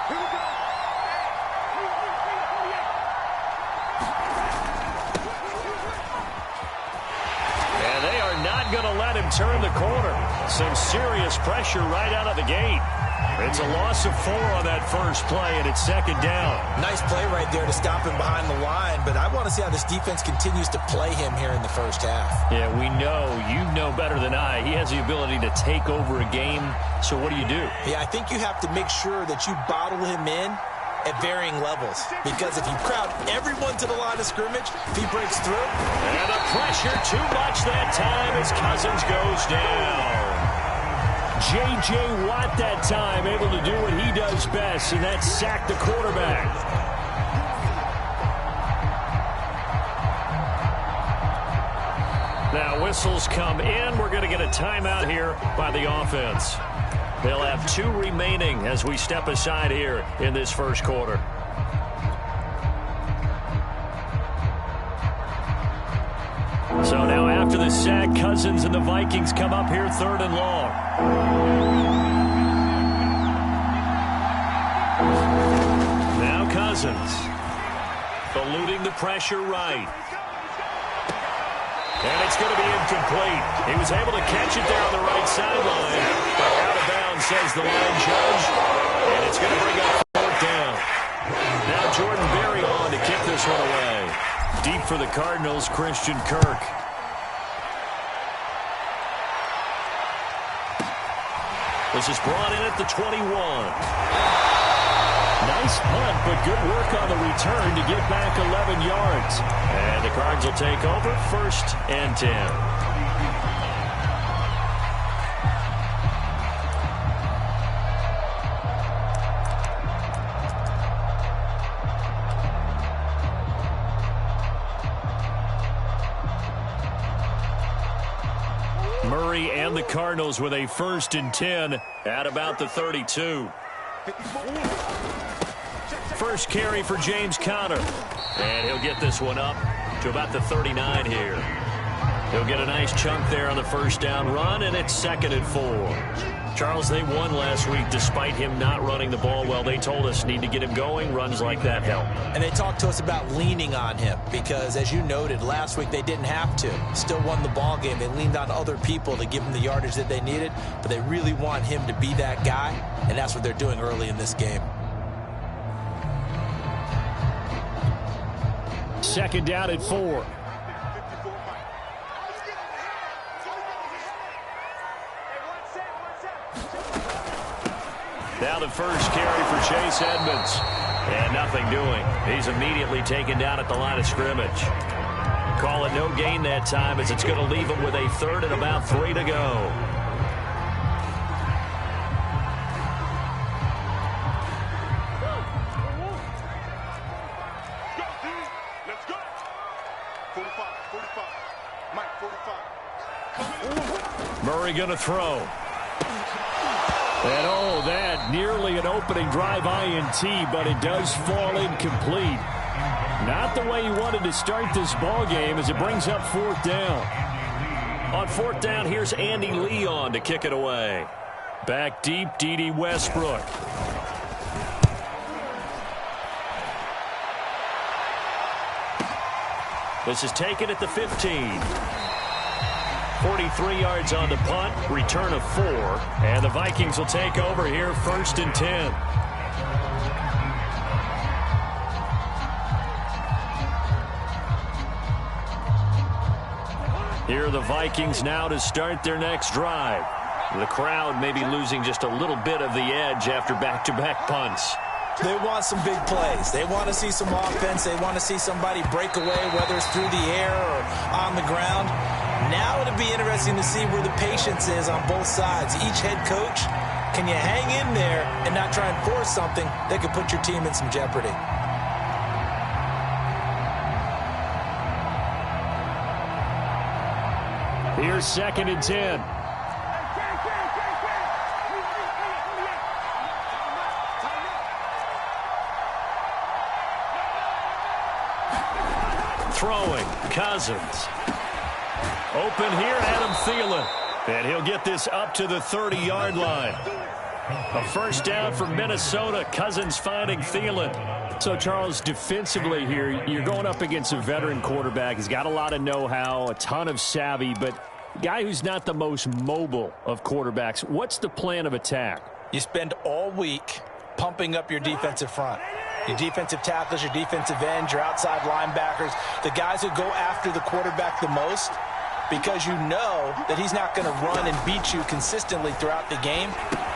And they are not going to let him turn the corner. Some serious pressure right out of the gate. It's a loss of 4 on that first play, and it's second down. Nice play right there to stop him behind the line, but I want to see how this defense continues to play him here in the first half. Yeah, we know, you know better than I, he has the ability to take over a game. So what do you do? Yeah, I think you have to make sure that you bottle him in at varying levels, because if you crowd everyone to the line of scrimmage, if he breaks through. And the pressure too much that time as Cousins goes down. J.J. Watt that time able to do what he does best, and that's sack the quarterback. Now whistles come in. We're going to get a timeout here by the offense. They'll have 2 remaining as we step aside here in this first quarter. So now after the sack, Cousins and the Vikings come up here 3rd and long. Now Cousins eluding the pressure right. And it's going to be incomplete. He was able to catch it there on the right sideline. But out of bounds, says the line judge. And it's going to bring up 4th down. Now Jordan Berry on to kick this one away. Deep for the Cardinals, Christian Kirk. This is brought in at the 21. Nice punt, but good work on the return to get back 11 yards. And the Cards will take over 1st and 10. Murray and the Cardinals with a 1st and 10 at about the 32. First carry for James Conner. And he'll get this one up to about the 39 here. He'll get a nice chunk there on the first down run, and it's 2nd and 4. Charles, they won last week despite him not running the ball well. They told us need to get him going. Runs like that help. And they talked to us about leaning on him because, as you noted, last week they didn't have to. Still won the ball game. They leaned on other people to give them the yardage that they needed, but they really want him to be that guy, and that's what they're doing early in this game. 2nd down at 4. Now the first carry for Chase Edmonds. And nothing doing. He's immediately taken down at the line of scrimmage. Call it no gain that time as it's going to leave him with a 3rd and about 3 to go. Murray going to throw. And oh, that nearly an opening drive INT, but it does fall incomplete. Not the way he wanted to start this ball game as it brings up 4th down. On 4th down, here's Andy Leon to kick it away. Back deep, D.D. Westbrook. This is taken at the 15. 43 yards on the punt, return of 4, and the Vikings will take over here 1st and 10. Here are the Vikings now to start their next drive. The crowd may be losing just a little bit of the edge after back-to-back punts. They want some big plays. They want to see some offense. They want to see somebody break away, whether it's through the air or on the ground. Now it'll be interesting to see where the patience is on both sides. Each head coach, can you hang in there and not try and force something that could put your team in some jeopardy? Here's 2nd and 10. Throwing, Cousins. Open here, Adam Thielen. And he'll get this up to the 30-yard line. A first down for Minnesota. Cousins finding Thielen. So, Charles, defensively here, you're going up against a veteran quarterback. He's got a lot of know-how, a ton of savvy, but a guy who's not the most mobile of quarterbacks. What's the plan of attack? You spend all week pumping up your defensive front. Your defensive tackles, your defensive ends, your outside linebackers, the guys who go after the quarterback the most, because you know that he's not going to run and beat you consistently throughout the game.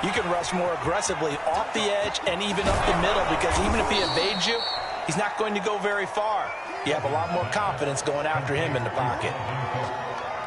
You can rush more aggressively off the edge and even up the middle, because even if he evades you, he's not going to go very far. You have a lot more confidence going after him in the pocket.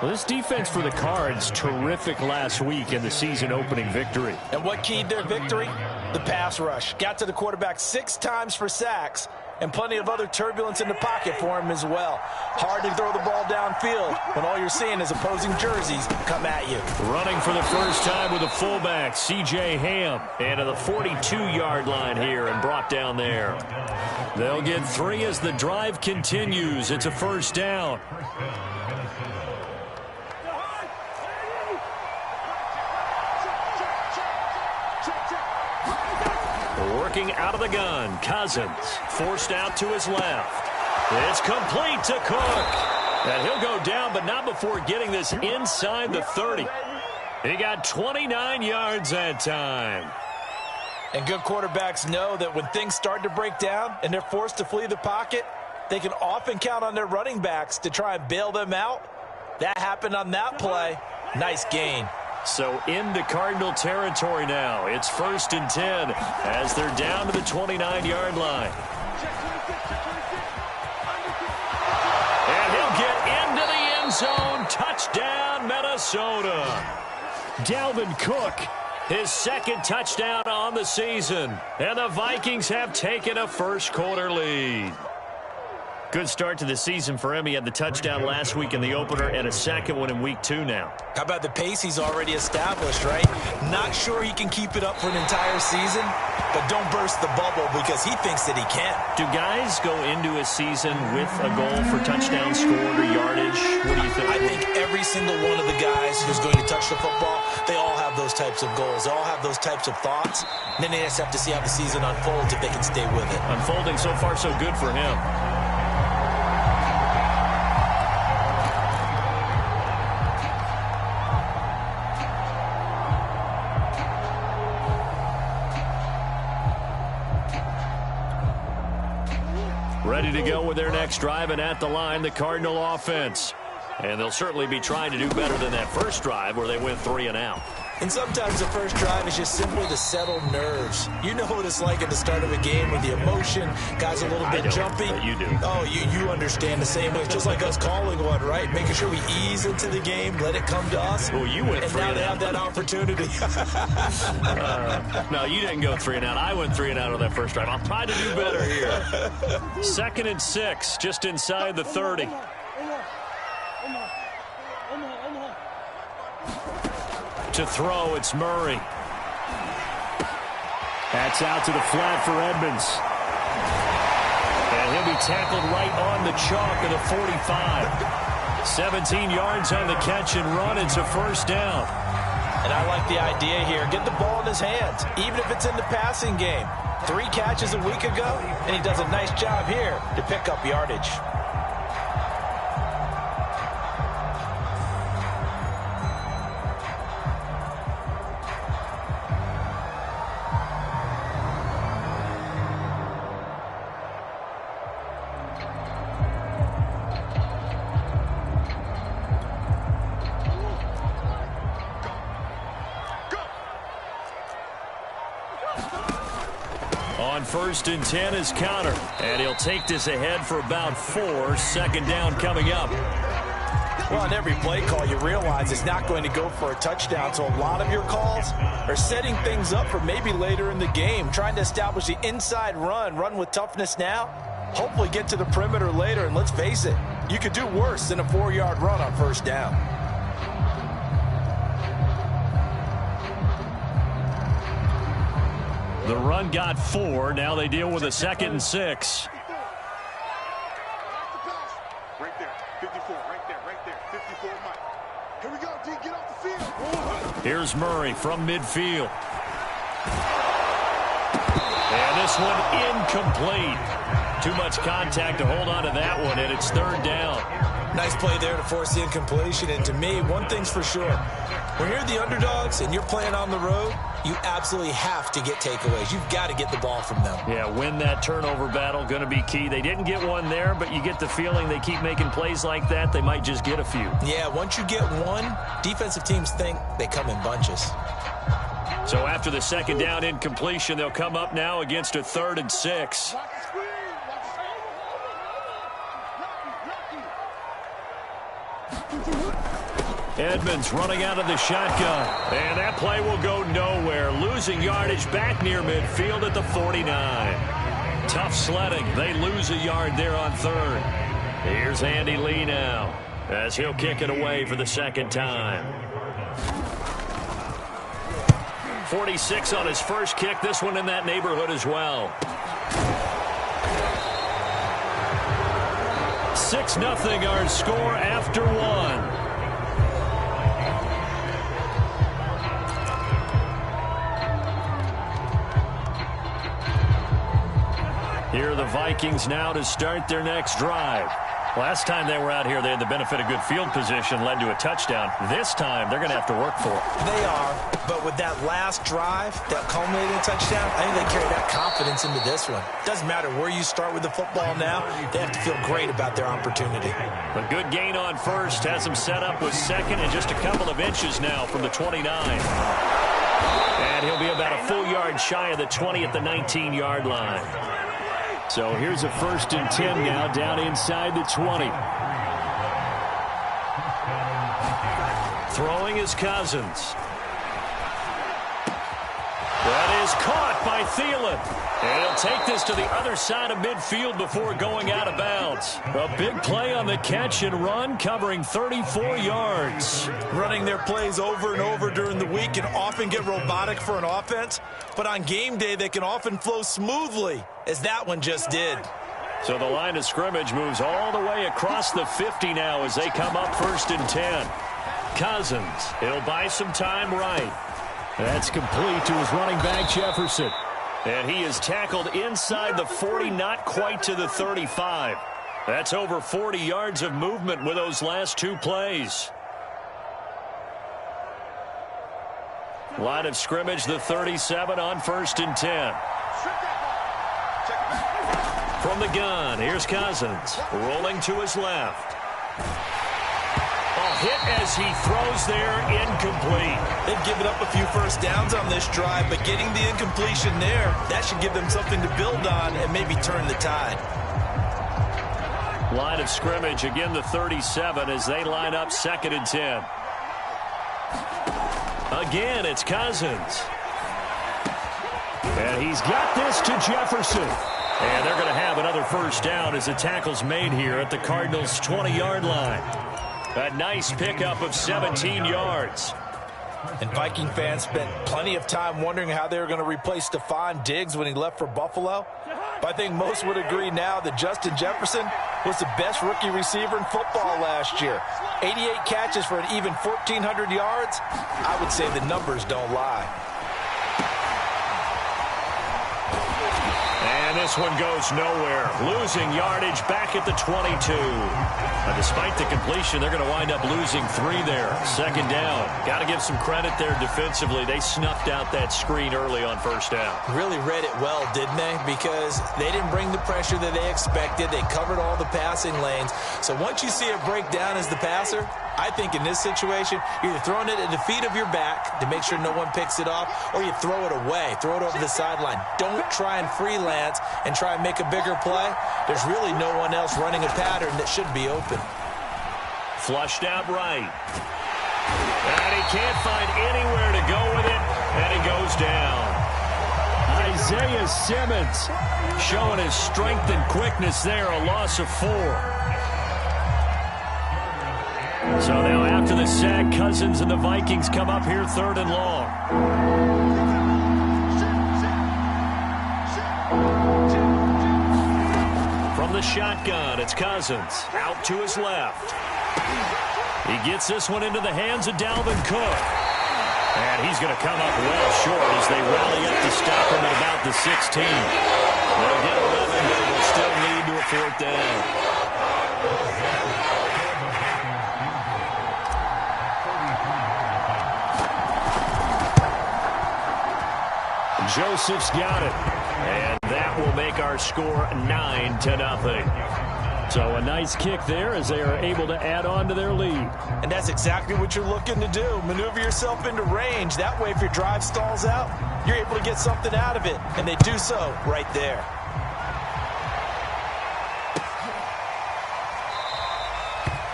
Well, this defense for the Cards, terrific last week in the season-opening victory. And what keyed their victory? The pass rush. Got to the quarterback 6 times for sacks, and plenty of other turbulence in the pocket for him as well. Hard to throw the ball downfield when all you're seeing is opposing jerseys come at you. Running for the first time with a fullback, C.J. Ham, and to the 42-yard line here and brought down there. They'll get 3 as the drive continues. It's a first down. Working out of the gun, Cousins forced out to his left. It's complete to Cook. And he'll go down, but not before getting this inside the 30. He got 29 yards that time. And good quarterbacks know that when things start to break down and they're forced to flee the pocket, they can often count on their running backs to try and bail them out. That happened on that play. Nice gain. So into Cardinal territory now. It's 1st and 10 as they're down to the 29-yard line. And he'll get into the end zone. Touchdown, Minnesota. Dalvin Cook, his 2nd touchdown on the season. And the Vikings have taken a first-quarter lead. Good start to the season for him. He had the touchdown last week in the opener and a 2nd one in week 2 now. How about the pace he's already established, right? Not sure he can keep it up for an entire season, but don't burst the bubble because he thinks that he can. Do guys go into a season with a goal for touchdowns scored or yardage? What do you think? I think every single one of the guys who's going to touch the football, they all have those types of goals. They all have those types of thoughts. And then they just have to see how the season unfolds if they can stay with it. Unfolding so far so good for him. Ready to go with their next drive, and at the line, the Cardinal offense. And they'll certainly be trying to do better than that first drive where they went 3 and out. And sometimes the first drive is just simply to settle nerves. You know what it's like at the start of a game with the emotion, guys a little bit jumpy. But you do. Oh, you understand the same way. It's just like us calling one, right? Making sure we ease into the game, let it come to us. Well, you went 3 and now they have that opportunity. No, you didn't go 3 and out. I went 3 and out on that first drive. I'll try to do better here. 2nd and 6, just inside the 30. To throw, it's Murray. That's out to the flat for Edmonds. And he'll be tackled right on the chalk of the 45. 17 yards on the catch and run. It's a first down. And I like the idea here. Get the ball in his hands, even if it's in the passing game. 3 catches a week ago, and he does a nice job here to pick up yardage. On 1st and 10 is Counter. And he'll take this ahead for about 4. 2nd down coming up. Well, on every play call, you realize it's not going to go for a touchdown. So a lot of your calls are setting things up for maybe later in the game, trying to establish the inside run with toughness now, hopefully get to the perimeter later. And let's face it, you could do worse than a 4-yard run on 1st down. The run got 4. Now they deal with a 2nd and 6. Right there, 54, right there, 54, Mike. Here we go, D, get off the field. Here's Murray from midfield. this one incomplete. Too much contact to hold on to that one, and it's third down. Nice play there to force the incompletion. And to me, one thing's for sure. When you're the underdogs and you're playing on the road, you absolutely have to get takeaways. You've got to get the ball from them. Yeah, win that turnover battle, going to be key. They didn't get one there, but you get the feeling they keep making plays like that, they might just get a few. Yeah, once you get one, defensive teams think they come in bunches. So after the second down incompletion, they'll come up now against a 3rd and 6. Edmonds running out of the shotgun. And that play will go nowhere. Losing yardage back near midfield at the 49. Tough sledding. They lose a yard there on 3rd. Here's Andy Lee now as he'll kick it away for the second time. 46 on his first kick. This one in that neighborhood as well. 6-0 our score after one. Here are the Vikings now to start their next drive. Last time they were out here, they had the benefit of good field position, led to a touchdown. This time, they're going to have to work for it. They are, but with that last drive, that culminating touchdown, I think they carry that confidence into this one. Doesn't matter where you start with the football now, they have to feel great about their opportunity. A good gain on first has them set up with second and just a couple of inches now from the 29. And he'll be about a full yard shy of the 20 at the 19-yard line. So here's a 1st and 10 now down inside the 20. Throwing is Cousins. That is caught by Thielen. And he'll take this to the other side of midfield before going out of bounds. A big play on the catch and run, covering 34 yards. Running their plays over and over during the week can often get robotic for an offense, but on game day they can often flow smoothly, as that one just did. So the line of scrimmage moves all the way across the 50 now as they come up 1st and 10. Cousins, he'll buy some time right. That's complete to his running back, Jefferson. And he is tackled inside the 40, not quite to the 35. That's over 40 yards of movement with those last 2 plays. Line of scrimmage, the 37 on 1st and 10. From the gun, here's Cousins, rolling to his left. A hit as he throws there, incomplete. They've given up a few first downs on this drive, but getting the incompletion there, that should give them something to build on and maybe turn the tide. Line of scrimmage, again the 37 as they line up 2nd and 10. Again, it's Cousins. And he's got this to Jefferson. And they're going to have another first down as the tackle's made here at the Cardinals' 20-yard line. A nice pickup of 17 yards. And Viking fans spent plenty of time wondering how they were going to replace Stephon Diggs when he left for Buffalo. But I think most would agree now that Justin Jefferson was the best rookie receiver in football last year. 88 catches for an even 1,400 yards. I would say the numbers don't lie. And this one goes nowhere. Losing yardage back at the 22. Now, despite the completion, they're going to wind up losing 3 there. 2nd down. Got to give some credit there defensively. They snuffed out that screen early on 1st down. Really read it well, didn't they? Because they didn't bring the pressure that they expected. They covered all the passing lanes. So once you see it break down as the passer, I think in this situation, you're either throwing it at the feet of your back to make sure no one picks it off, or you throw it away, throw it over the sideline. Don't try and freelance and try and make a bigger play. There's really no one else running a pattern that should be open. Flushed out right. And he can't find anywhere to go with it, and he goes down. Isaiah Simmons showing his strength and quickness there, a loss of 4. So now after the sack, Cousins and the Vikings come up here 3rd and long. From the shotgun, it's Cousins out to his left. He gets this one into the hands of Dalvin Cook. And he's going to come up well short as they rally up to stop him at about the 16. They'll get 11, but it will still lead to a 4th down. Joseph's got it. And that will make our score 9-0. So a nice kick there as they are able to add on to their lead. And that's exactly what you're looking to do. Maneuver yourself into range. That way, if your drive stalls out, you're able to get something out of it. And they do so right there.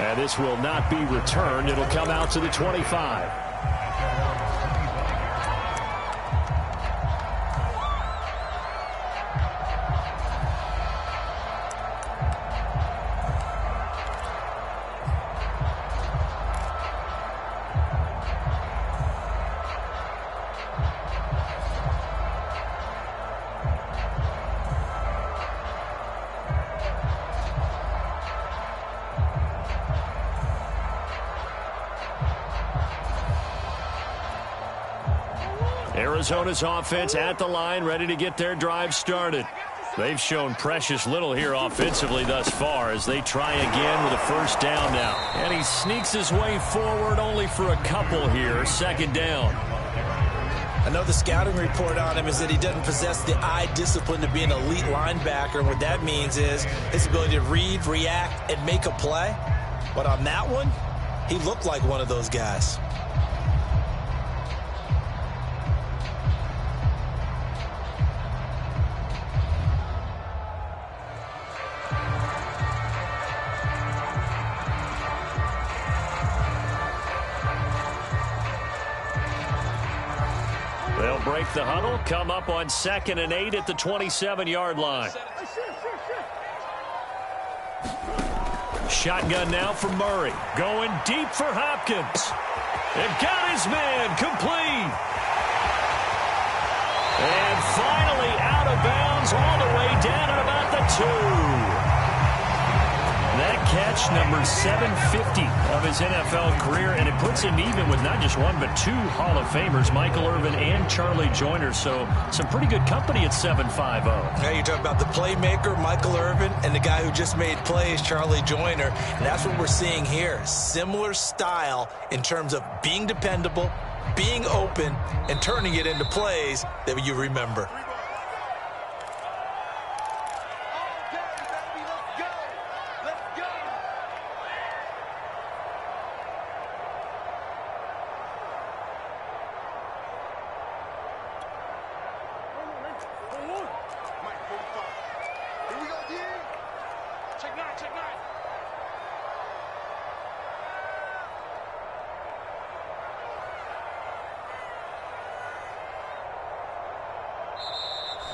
And this will not be returned. It'll come out to the 25. Arizona's offense at the line, ready to get their drive started. They've shown precious little here offensively thus far as they try again with a 1st down now. And he sneaks his way forward only for a couple here. 2nd down. I know the scouting report on him is that he doesn't possess the eye discipline to be an elite linebacker. And what that means is his ability to read, react, and make a play. But on that one, he looked like one of those guys. They'll break the huddle, come up on 2nd and 8 at the 27-yard line. Shotgun now for Murray. Going deep for Hopkins. They've got his man complete. And finally out of bounds all the way down at about the 2. That catch, number 750 of his NFL career, and it puts him even with not just one but 2 Hall of Famers, Michael Irvin and Charlie Joyner. So some pretty good company at 7.50. Now you're talking about the playmaker, Michael Irvin, and the guy who just made plays, Charlie Joyner. And that's what we're seeing here. Similar style in terms of being dependable, being open, and turning it into plays that you remember.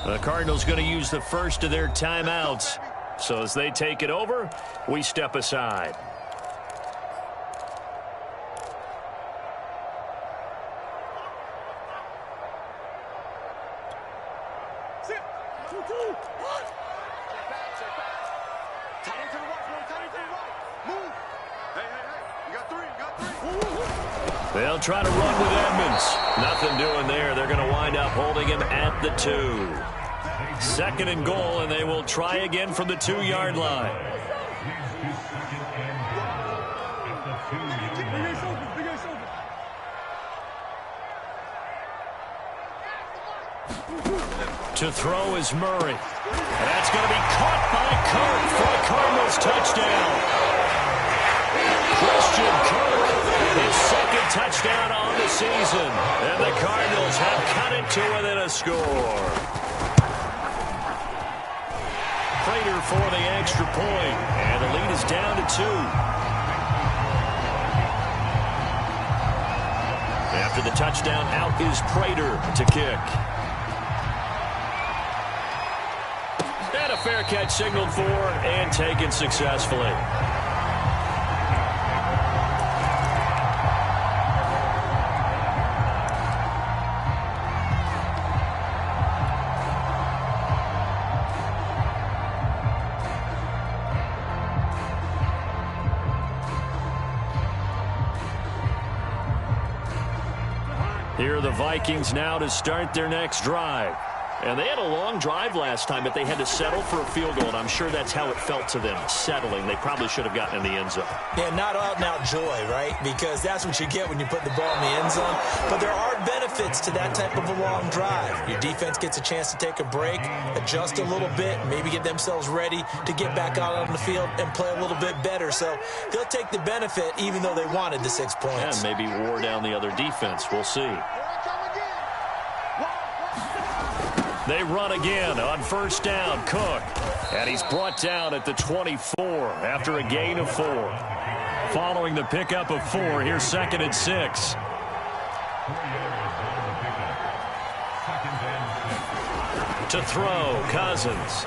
The Cardinals going to use the first of their timeouts. So as they take it over, we step aside. They'll try to run with Edmonds. Nothing doing there. They're going to wind up holding him at the 2. 2nd and goal, and they will try again from the 2-yard line. To throw is Murray. And that's going to be caught by Kirk for a Cardinals touchdown. Christian Kirk, his 2nd touchdown on the season. And the Cardinals have cut it to within a score. Prater for the extra point. And the lead is down to 2. After the touchdown, out is Prater to kick. And a fair catch signaled for and taken successfully. Here are the Vikings now to start their next drive. And they had a long drive last time, but they had to settle for a field goal, and I'm sure that's how it felt to them, settling. They probably should have gotten in the end zone. Yeah, not out-and-out joy, right? Because that's what you get when you put the ball in the end zone. But there are benefits to that type of a long drive. Your defense gets a chance to take a break, adjust a little bit, maybe get themselves ready to get back out on the field and play a little bit better. So they'll take the benefit even though they wanted the 6 points. And maybe wore down the other defense. We'll see. They run again on first down. Cook. And he's brought down at the 24 after a gain of 4. Following the pickup of 4, here's 2nd and 6. To throw, Cousins.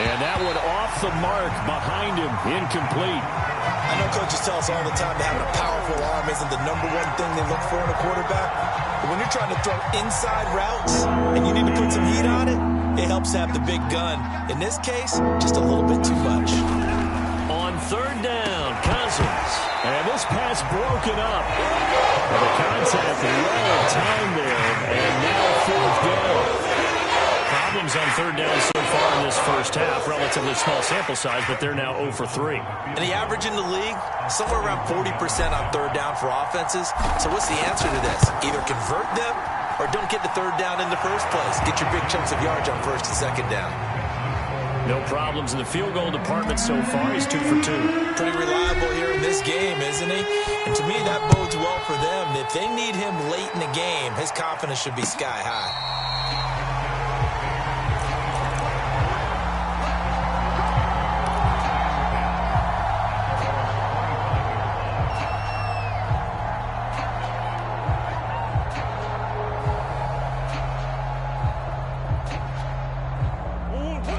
And that one off the mark behind him. Incomplete. I know coaches tell us all the time that having a powerful arm isn't the #1 thing they look for in a quarterback. But when you're trying to throw inside routes and you need to put some heat on it, it helps have the big gun. In this case, just a little bit too much. On 3rd down, Cousins. And this pass broken up. And the contact well timed there. And now 4th down. Problems on 3rd down so far in this first half. Relatively small sample size, but they're now 0 for 3. And the average in the league, somewhere around 40% on 3rd down for offenses. So what's the answer to this? Either convert them or don't get the 3rd down in the first place. Get your big chunks of yards on 1st and 2nd down. No problems in the field goal department so far. He's 2 for 2. Pretty reliable here in this game, isn't he? And to me, that bodes well for them. If they need him late in the game, his confidence should be sky high.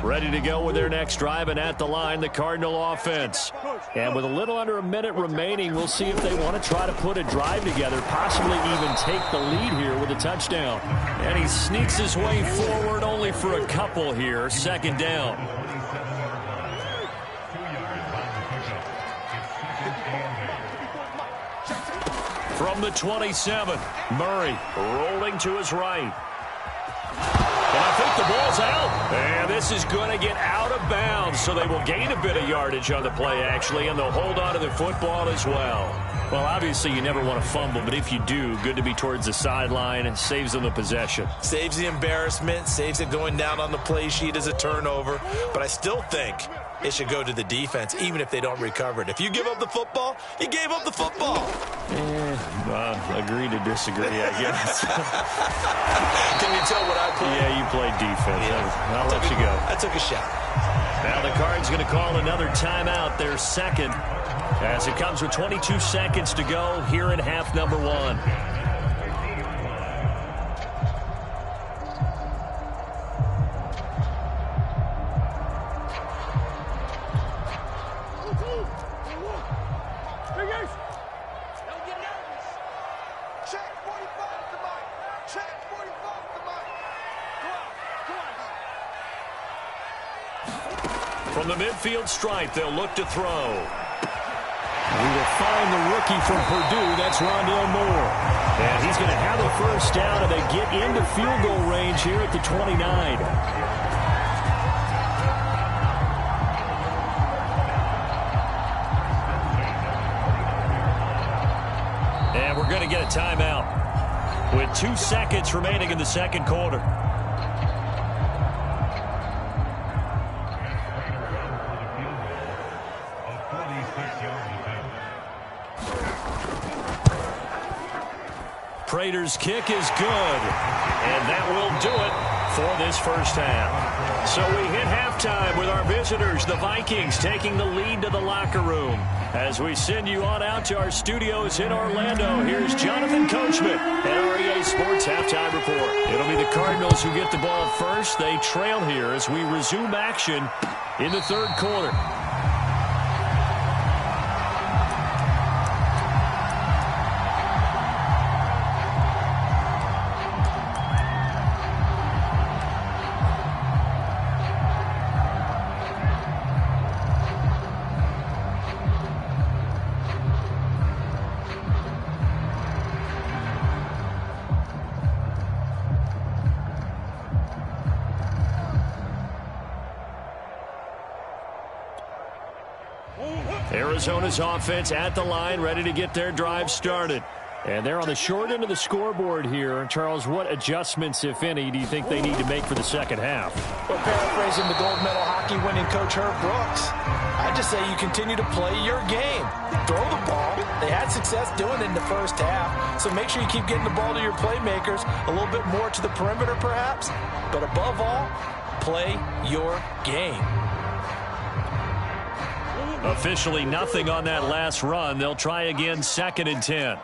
Ready to go with their next drive, and at the line, the Cardinal offense. And with a little under a minute remaining, we'll see if they want to try to put a drive together, possibly even take the lead here with a touchdown. And he sneaks his way forward only for a couple here. 2nd down. From the 27, Murray rolling to his right. And I think the ball's out. And this is going to get out of bounds, so they will gain a bit of yardage on the play, actually, and they'll hold on to the football as well. Well, obviously, you never want to fumble, but if you do, good to be towards the sideline. It saves them the possession. Saves the embarrassment, saves it going down on the play sheet as a turnover. But I still think it should go to the defense, even if they don't recover it. If you give up the football, you gave up the football. Agree to disagree, I guess. Can you tell what I played? Yeah, you played defense. Yeah. I'll let you go. I took a shot. Now the Cards going to call another timeout, their 2nd, as it comes with 22 seconds to go here in half number 1. From the midfield stripe, they'll look to throw. We will find the rookie from Purdue. That's Rondale Moore. And he's going to have a first down, and they get into field goal range here at the 29. And we're going to get a timeout with 2 seconds remaining in the 2nd quarter. Prater's kick is good, and that will do it for this first half. So we hit halftime with our visitors, the Vikings, taking the lead to the locker room. As we send you on out to our studios in Orlando, here's Jonathan Coachman at REA Sports Halftime Report. It'll be the Cardinals who get the ball first. They trail here as we resume action in the 3rd quarter. Arizona's offense at the line, ready to get their drive started. And they're on the short end of the scoreboard here. Charles, what adjustments, if any, do you think they need to make for the second half? Well, paraphrasing the gold medal hockey winning coach Herb Brooks, I just say you continue to play your game. Throw the ball. They had success doing it in the first half, so make sure you keep getting the ball to your playmakers, a little bit more to the perimeter perhaps, but above all, play your game. Officially nothing on that last run. They'll try again, 2nd and 10.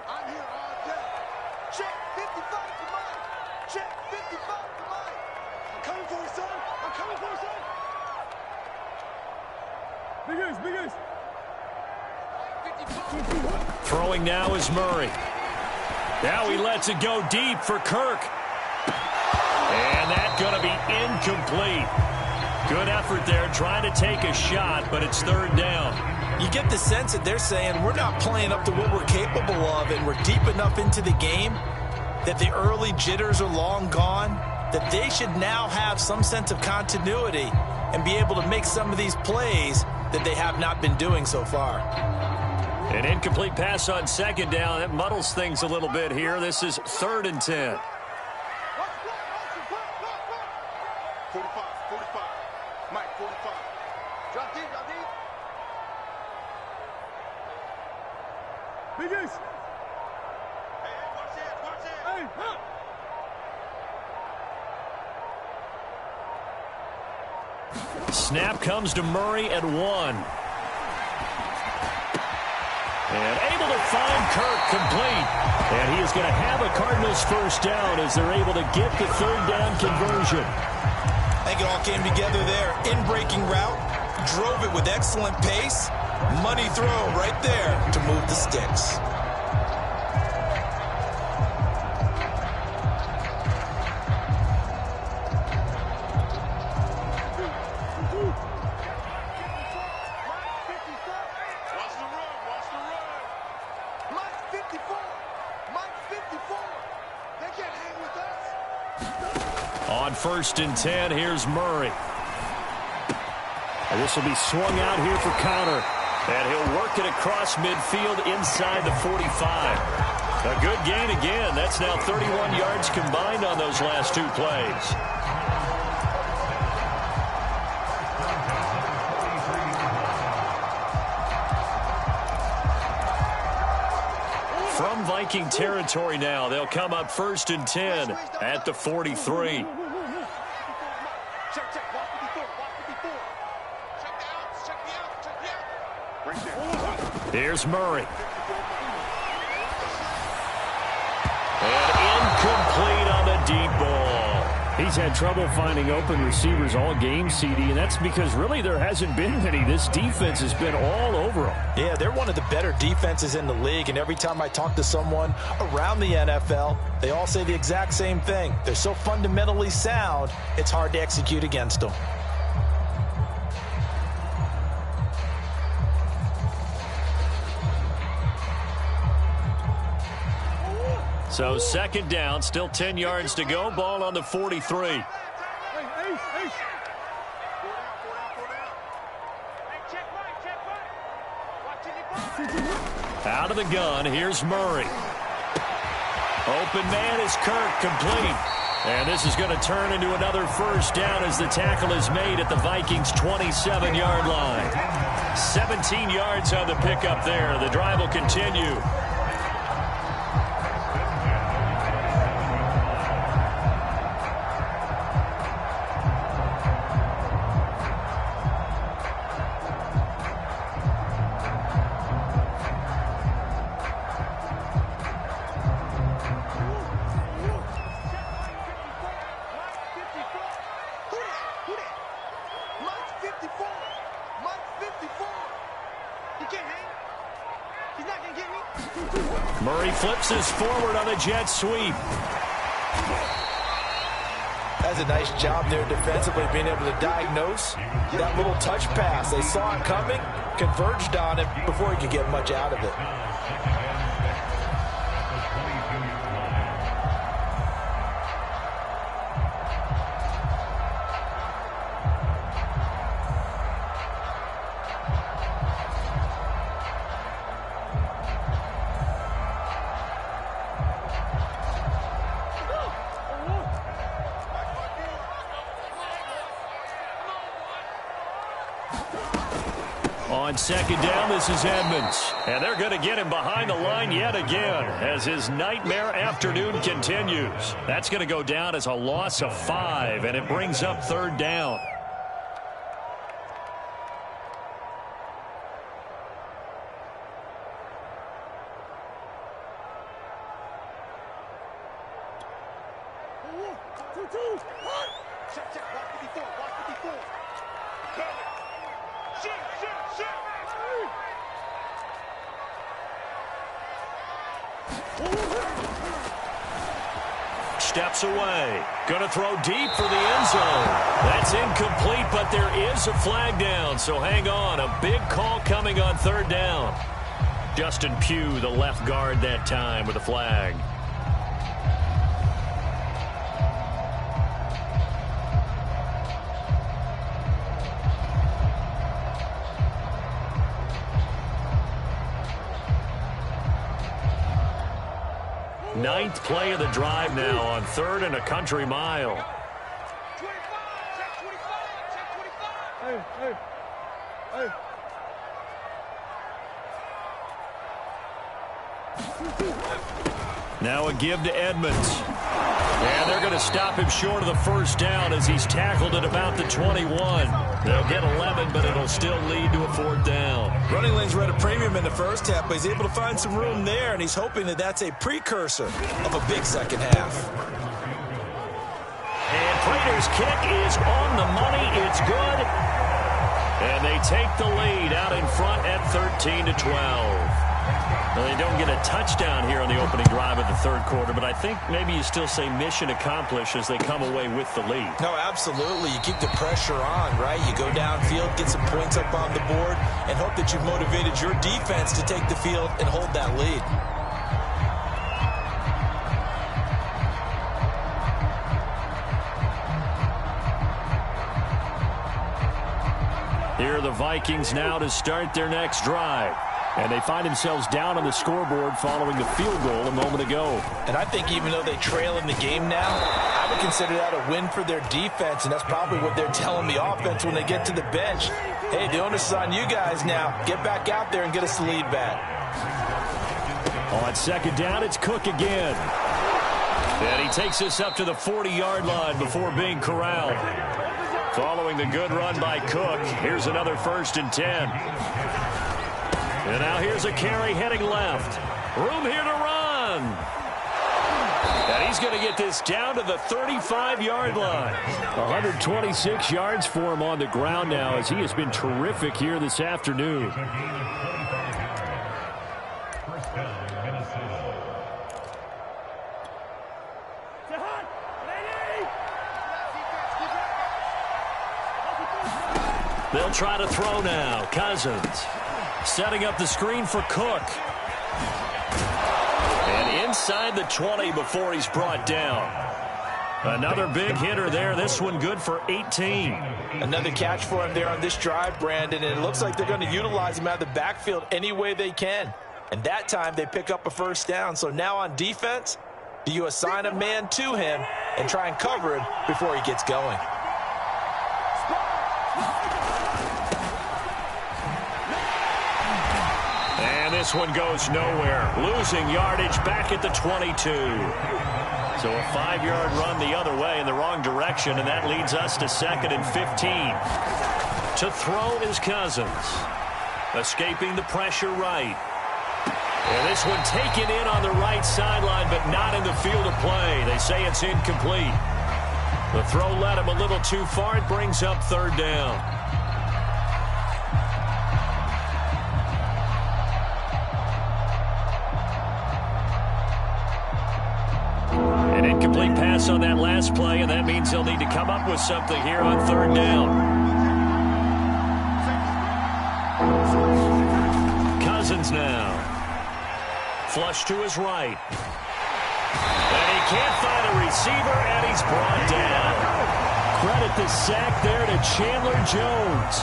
Throwing now is Murray. Now he lets it go deep for Kirk. And that's going to be incomplete. Good effort there, trying to take a shot, but it's 3rd down. You get the sense that they're saying we're not playing up to what we're capable of, and we're deep enough into the game that the early jitters are long gone, that they should now have some sense of continuity and be able to make some of these plays that they have not been doing so far. An incomplete pass on 2nd down. That muddles things a little bit here. This is 3rd and 10. 45. Mike, 45. Drop deep. Big Ace. Hey, watch it. Hey, huh. Snap comes to Murray at 1. And able to find Kirk complete. And he is going to have a Cardinals first down as they're able to get the 3rd down conversion. I think it all came together there. In-breaking route, drove it with excellent pace. Money throw right there to move the sticks. On 1st and 10, here's Murray. And this will be swung out here for Connor. And he'll work it across midfield inside the 45. A good gain again. That's now 31 yards combined on those last 2 plays. From Viking territory now, they'll come up 1st and 10 at the 43. Here's Murray. And incomplete on the deep ball. He's had trouble finding open receivers all game, CD, and that's because really there hasn't been many. This defense has been all over them. Yeah, they're one of the better defenses in the league, and every time I talk to someone around the NFL, they all say the exact same thing. They're so fundamentally sound, it's hard to execute against them. So 2nd down, still 10 yards to go. Ball on the 43. Out of the gun, here's Murray. Open man is Kirk, complete. And this is going to turn into another first down as the tackle is made at the Vikings' 27-yard line. 17 yards on the pickup there. The drive will continue. Murray flips us forward on a jet sweep. That's a nice job there defensively, being able to diagnose that little touch pass. They saw it coming, converged on it before he could get much out of it. On second down, this is Edmonds. And they're going to get him behind the line yet again as his nightmare afternoon continues. That's going to go down as a loss of 5, and it brings up third down. Steps away. Going to throw deep for the end zone. That's incomplete, but there is a flag down, so hang on. A big call coming on third down. Justin Pugh, the left guard that time with a flag. Ninth play of the drive now on 3rd and a country mile. Now a give to Edmonds. And they're going to stop him short of the first down as he's tackled at about the 21. They'll get 11, but it'll still lead to a 4th down. Running lanes were at a premium in the first half, but he's able to find some room there, and he's hoping that that's a precursor of a big second half. And Prater's kick is on the money. It's good. And they take the lead out in front at 13-12. Well, they don't get a touchdown here on the opening drive of the third quarter, but I think maybe you still say mission accomplished as they come away with the lead. No, absolutely. You keep the pressure on, right? You go downfield, get some points up on the board, and hope that you've motivated your defense to take the field and hold that lead. Here are the Vikings now to start their next drive. And they find themselves down on the scoreboard following the field goal a moment ago. And I think even though they trail in the game now, I would consider that a win for their defense, and that's probably what they're telling the offense when they get to the bench. Hey, the onus is on you guys now. Get back out there and get us the lead back. On second down, it's Cook again. And he takes us up to the 40-yard line before being corralled. Following the good run by Cook, here's another 1st and 10. And now here's a carry heading left. Room here to run. And he's going to get this down to the 35-yard line. 126 yards for him on the ground now as he has been terrific here this afternoon. They'll try to throw now. Cousins setting up the screen for Cook. And inside the 20 before he's brought down. Another big hitter there. This one good for 18. Another catch for him there on this drive, Brandon, and it looks like they're going to utilize him out of the backfield any way they can. And that time they pick up a 1st down. So now on defense, do you assign a man to him and try and cover him before he gets going? And this one goes nowhere. Losing yardage back at the 22. So a 5-yard run the other way in the wrong direction, and that leads us to 2nd and 15. To throw is Cousins. Escaping the pressure right. And this one taken in on the right sideline, but not in the field of play. They say it's incomplete. The throw led him a little too far. It brings up 3rd down. An incomplete pass on that last play, and that means they'll need to come up with something here on 3rd down. Cousins now. Flush to his right. And he can't find a receiver, and he's brought down. Credit the sack there to Chandler Jones.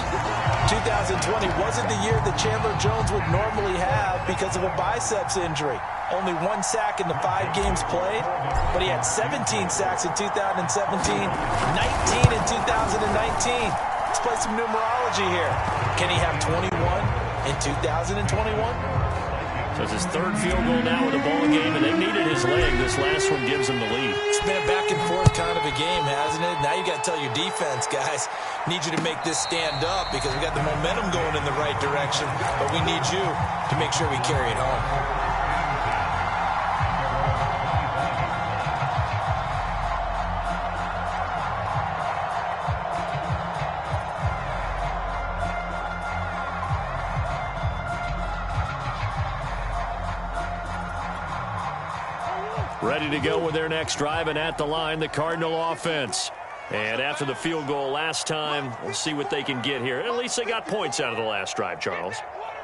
2020 wasn't the year that Chandler Jones would normally have because of a biceps injury. Only 1 sack in the 5 games played, but he had 17 sacks in 2017, 19 in 2019. play some numerology here. Can he have 21 in 2021? So it's his third field goal now with the ball game, and they needed his leg. This last one gives him the lead. It's been a back-and-forth kind of a game, hasn't it? Now you got to tell your defense, guys, need you to make this stand up because we got the momentum going in the right direction, but we need you to make sure we carry it home. Ready to go with their next drive, and at the line, the Cardinal offense. And after the field goal last time, we'll see what they can get here. At least they got points out of the last drive, Charles.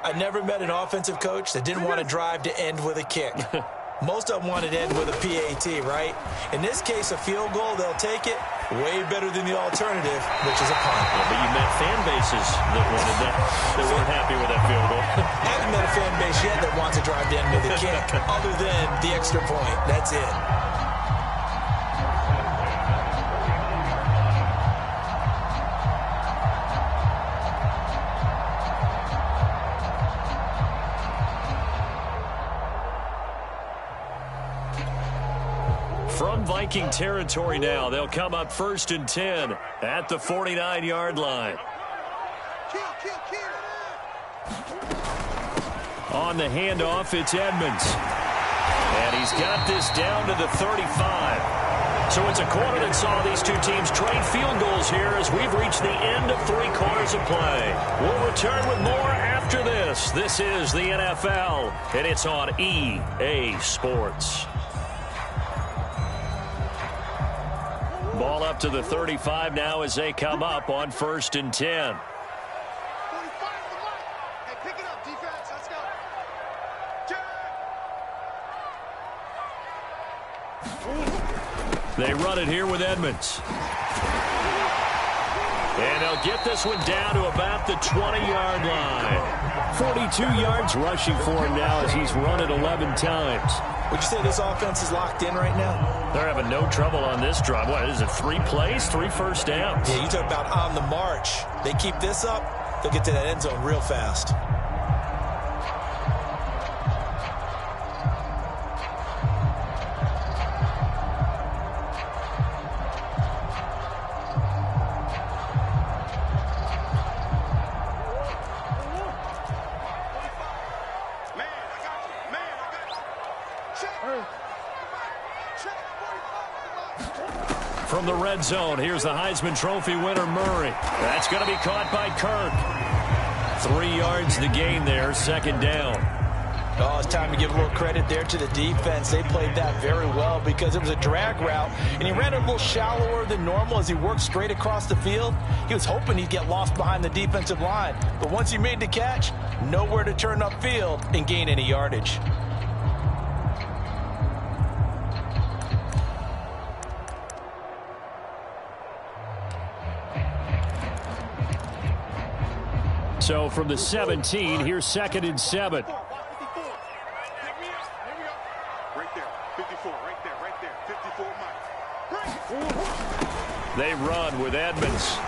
I never met an offensive coach that didn't want to drive to end with a kick. Most of them wanted to end with a PAT, right? In this case, a field goal, they'll take it. Way better than the alternative, which is a punt. Yeah, but you met fan bases that wanted that, that weren't happy with that field goal. I haven't met a fan base yet that wants to drive to end with a kick, other than the extra point. That's it. From Viking territory now, they'll come up 1st and 10 at the 49-yard line. On the handoff, it's Edmonds. And he's got this down to the 35. So it's a quarter that saw these two teams trade field goals here as we've reached the end of 3 quarters of play. We'll return with more after this. This is the NFL, and it's on EA Sports. Ball up to the 35 now as they come up on 1st and 10. They run it here with Edmonds. And they'll get this one down to about the 20-yard line. 42 yards rushing for him now as he's run it 11 times. Would you say this offense is locked in right now? They're having no trouble on this drive. What is it, 3 plays, 3 first downs? Yeah, you talk about on the march. They keep this up, they'll get to that end zone real fast. From the red zone, here's the Heisman Trophy winner, Murray. That's going to be caught by Kirk. 3 yards the gain there, 2nd down. Oh, it's time to give a little credit there to the defense. They played that very well because it was a drag route, and he ran it a little shallower than normal as he worked straight across the field. He was hoping he'd get lost behind the defensive line, but once he made the catch, nowhere to turn upfield and gain any yardage. So from the 17, here's 2nd and 7. Right there, 54, right there, 54, Mike. They run with Edmonds.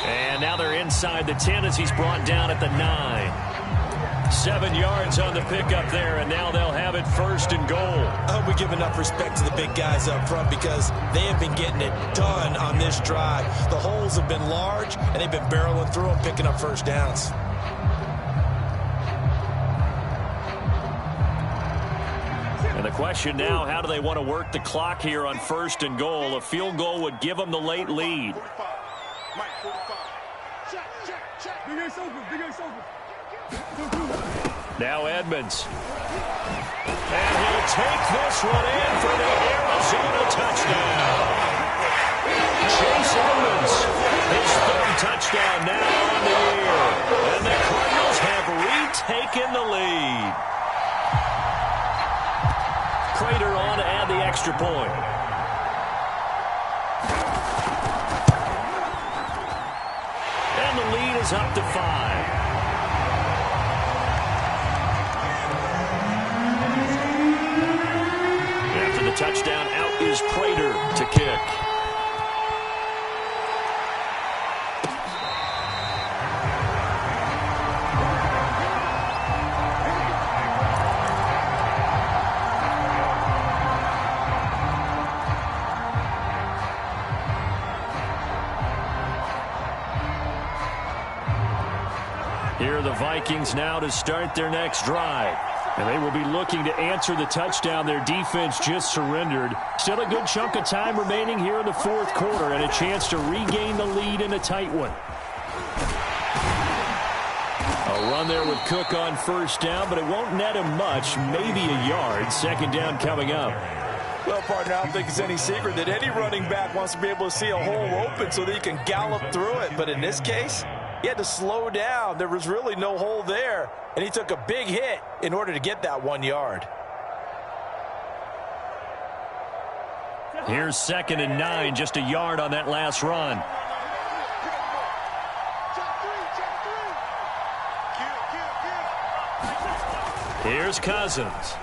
And now they're inside the 10 as he's brought down at the 9. 7 yards on the pickup there, and now they'll have it 1st and goal. I hope we give enough respect to the big guys up front because they have been getting it done on this drive. The holes have been large, and they've been barreling through them, picking up first downs. And the question now, how do they want to work the clock here on 1st and goal? A field goal would give them the late lead. 45. Mike, 45. Check. Big Ace open. Now Edmonds. And he'll take this one in for the Arizona touchdown. Chase Edmonds, his 3rd touchdown now on the year. And the Cardinals have retaken the lead. Prater on to add the extra point. And the lead is up to 5. After the touchdown, out is Prater to kick. Here are the Vikings now to start their next drive. And they will be looking to answer the touchdown their defense just surrendered. Still a good chunk of time remaining here in the fourth quarter and a chance to regain the lead in a tight one. A run there with Cook on first down, but it won't net him much, maybe a yard. Second down coming up. Well, partner, I don't think it's any secret that any running back wants to be able to see a hole open so that he can gallop through it. But in this case, he had to slow down. There was really no hole there, and he took a big hit in order to get that 1 yard. Here's 2nd and 9, just a yard on that last run. Here's Cousins,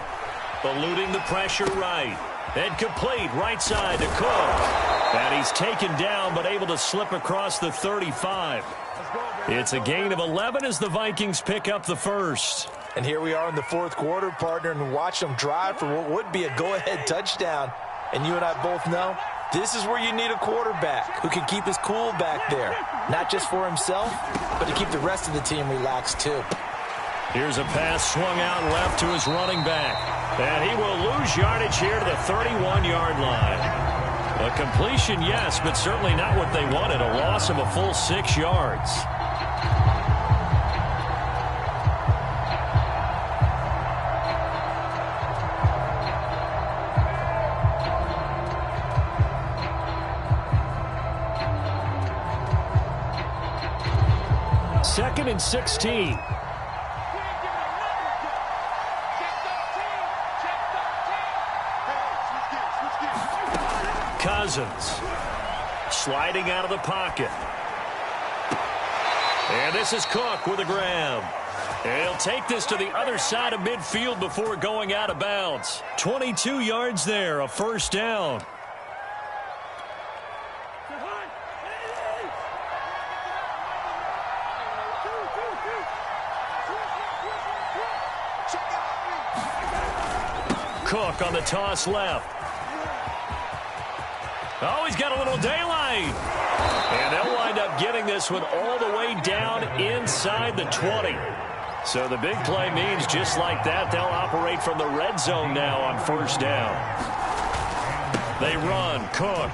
eluding the pressure right. And complete right side to Cook. And he's taken down but able to slip across the 35. It's a gain of 11 as the Vikings pick up the first. And here we are in the fourth quarter, partner, and watch them drive for what would be a go-ahead touchdown. And you and I both know this is where you need a quarterback who can keep his cool back there. Not just for himself, but to keep the rest of the team relaxed too. Here's a pass swung out left to his running back. And he will lose yardage here to the 31-yard line. A completion, yes, but certainly not what they wanted. A loss of a full 6 yards. Second and 16. Cousins sliding out of the pocket. And this is Cook with a grab. And he'll take this to the other side of midfield before going out of bounds. 22 yards there, a first down. Cook on the toss left. Oh, he's got a little daylight. And they'll wind up getting this one all the way down inside the 20. So the big play means just like that, they'll operate from the red zone now on first down. They run. Cook.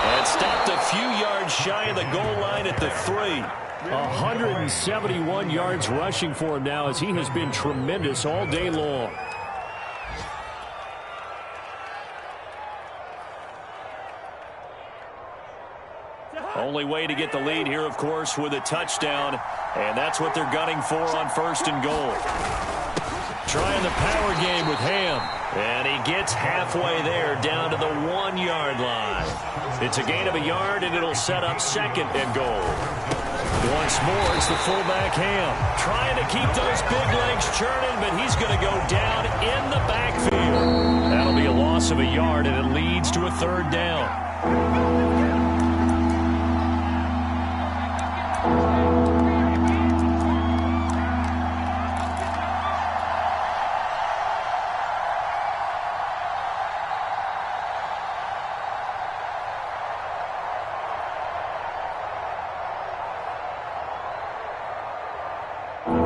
And stopped a few yards shy of the goal line at the 3. 171 yards rushing for him now as he has been tremendous all day long. Only way to get the lead here, of course, with a touchdown. And that's what they're gunning for on first and goal. Trying the power game with Ham. And he gets halfway there down to the 1 yard line. It's a gain of a yard, and it'll set up second and goal. Once more, it's the fullback Ham. Trying to keep those big legs churning, but he's going to go down in the backfield. That'll be a loss of a yard, and it leads to a third down.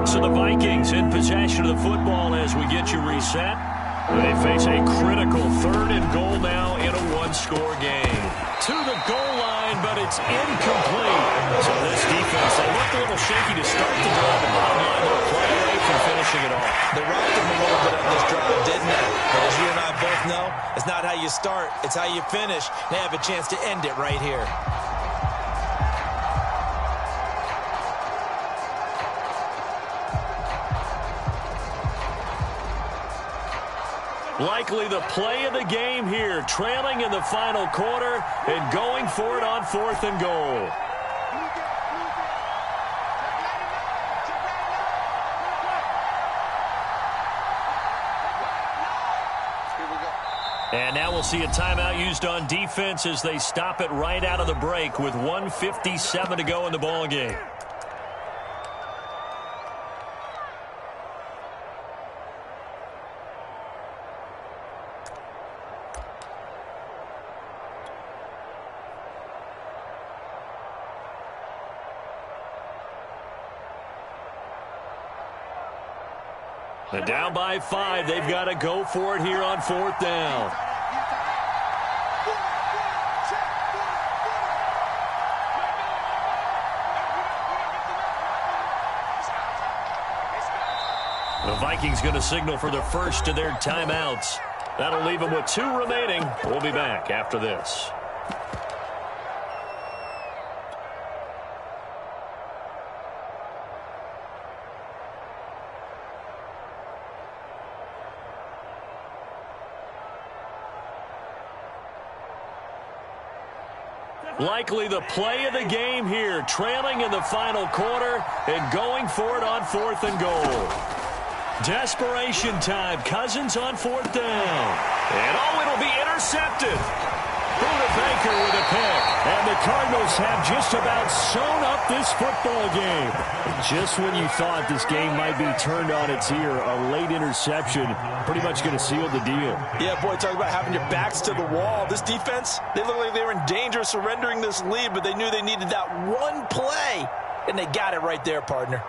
So the Vikings in possession of the football as we get you reset. They face a critical third and goal now in a one-score game. To the goal line, but it's incomplete. So this defense, they looked a little shaky to start the drive, but bottom line, they'll play away from finishing it off. They rocked them a little bit on this drive, didn't they? But as you and I both know, it's not how you start, it's how you finish. They have a chance to end it right here. Likely the play of the game here, trailing in the final quarter and going for it on fourth and goal. And now we'll see a timeout used on defense as they stop it right out of the break with 1:57 to go in the ballgame. And down by 5. They've got to go for it here on 4th down. The Vikings going to signal for the first of their timeouts. That'll leave them with 2 remaining. We'll be back after this. Likely the play of the game here, trailing in the final quarter and going for it on 4th and goal. Desperation time. Cousins on 4th down. And it'll be intercepted. Buda Baker with a pick. And the Cardinals have just about sewn up this football game. Just when you thought this game might be turned on its ear, a late interception pretty much going to seal the deal. Yeah, boy, talk about having your backs to the wall. This defense, they look like they were in danger of surrendering this lead, but they knew they needed that one play, and they got it right there, partner.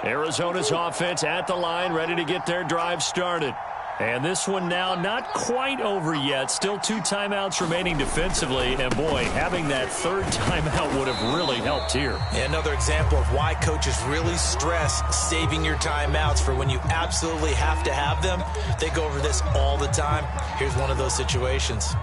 Arizona's offense at the line, ready to get their drive started. And this one now not quite over yet. Still 2 timeouts remaining defensively. And, boy, having that 3rd timeout would have really helped here. Yeah, another example of why coaches really stress saving your timeouts for when you absolutely have to have them. They go over this all the time. Here's one of those situations.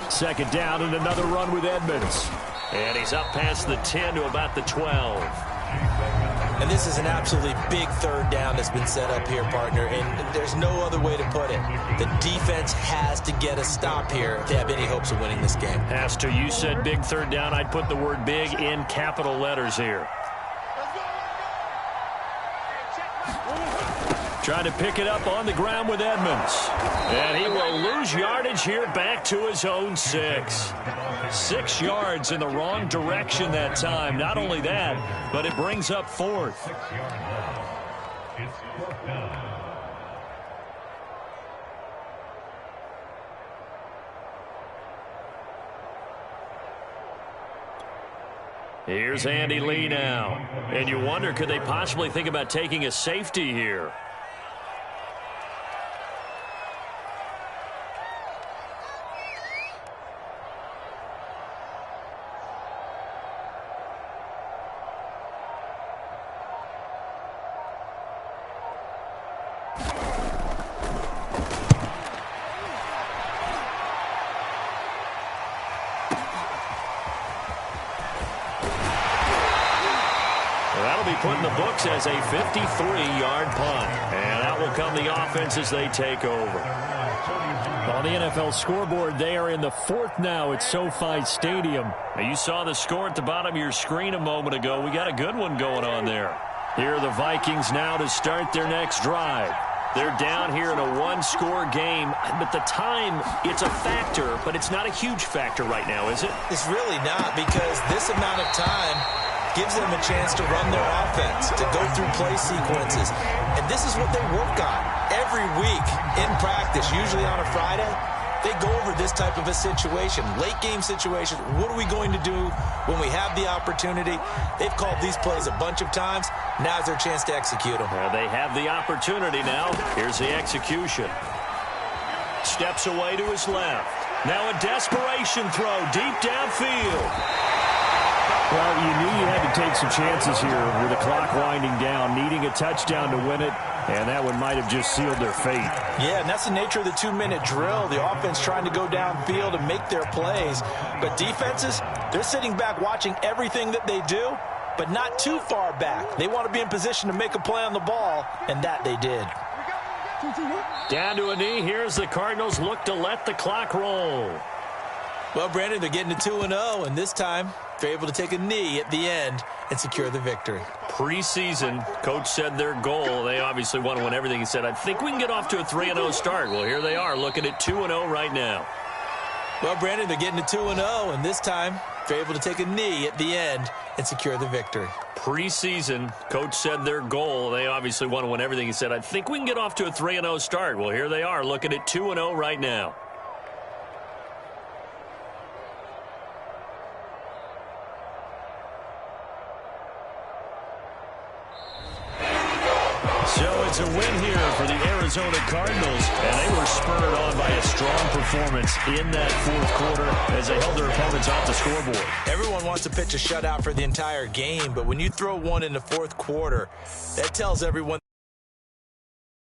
Second down and another run with Edmonds. And he's up past the 10 to about the 12. And this is an absolutely big 3rd down that's been set up here, partner, and there's no other way to put it. The defense has to get a stop here if they have any hopes of winning this game. Has to. You said big 3rd down. I'd put the word big in capital letters here. Trying to pick it up on the ground with Edmonds. And he will lose yardage here back to his own 6. 6 yards in the wrong direction that time. Not only that, but it brings up 4th. Here's Andy Lee now. And you wonder, could they possibly think about taking a safety here? Put in the books as a 53-yard punt. And out will come the offense as they take over. On the NFL scoreboard, they are in the 4th now at SoFi Stadium. Now you saw the score at the bottom of your screen a moment ago. We got a good one going on there. Here are the Vikings now to start their next drive. They're down here in a 1-score game, but the time, it's a factor, but it's not a huge factor right now, is it? It's really not, because this amount of time gives them a chance to run their offense, to go through play sequences. And this is what they work on every week in practice, usually on a Friday. They go over this type of a situation, late game situation. What are we going to do when we have the opportunity? They've called these plays a bunch of times. Now's their chance to execute them. They have the opportunity now. Here's the execution. Steps away to his left. Now a desperation throw deep downfield. Well, you knew you had to take some chances here with the clock winding down, needing a touchdown to win it, and that one might have just sealed their fate. Yeah, and that's the nature of the 2-minute drill. The offense trying to go downfield and make their plays. But defenses, they're sitting back watching everything that they do, but not too far back. They want to be in position to make a play on the ball, and that they did. Down to a knee. Here's the Cardinals look to let the clock roll. Well, Brandon, they're getting to 2-0, and this time they're able to take a knee at the end and secure the victory. Preseason, coach said their goal, they obviously want to win everything. He said, I think we can get off to a 3-0 start. Well, here they are looking at 2-0 right now. Well, Brandon, they're getting to 2-0, and this time they're able to take a knee at the end and secure the victory. Preseason, coach said their goal, they obviously want to win everything. He said, I think we can get off to a 3-0 start. Well, here they are looking at 2-0 right now. So it's a win here for the Arizona Cardinals, and they were spurred on by a strong performance in that fourth quarter as they held their opponents off the scoreboard. Everyone wants to pitch a shutout for the entire game, but when you throw one in the fourth quarter, that tells everyone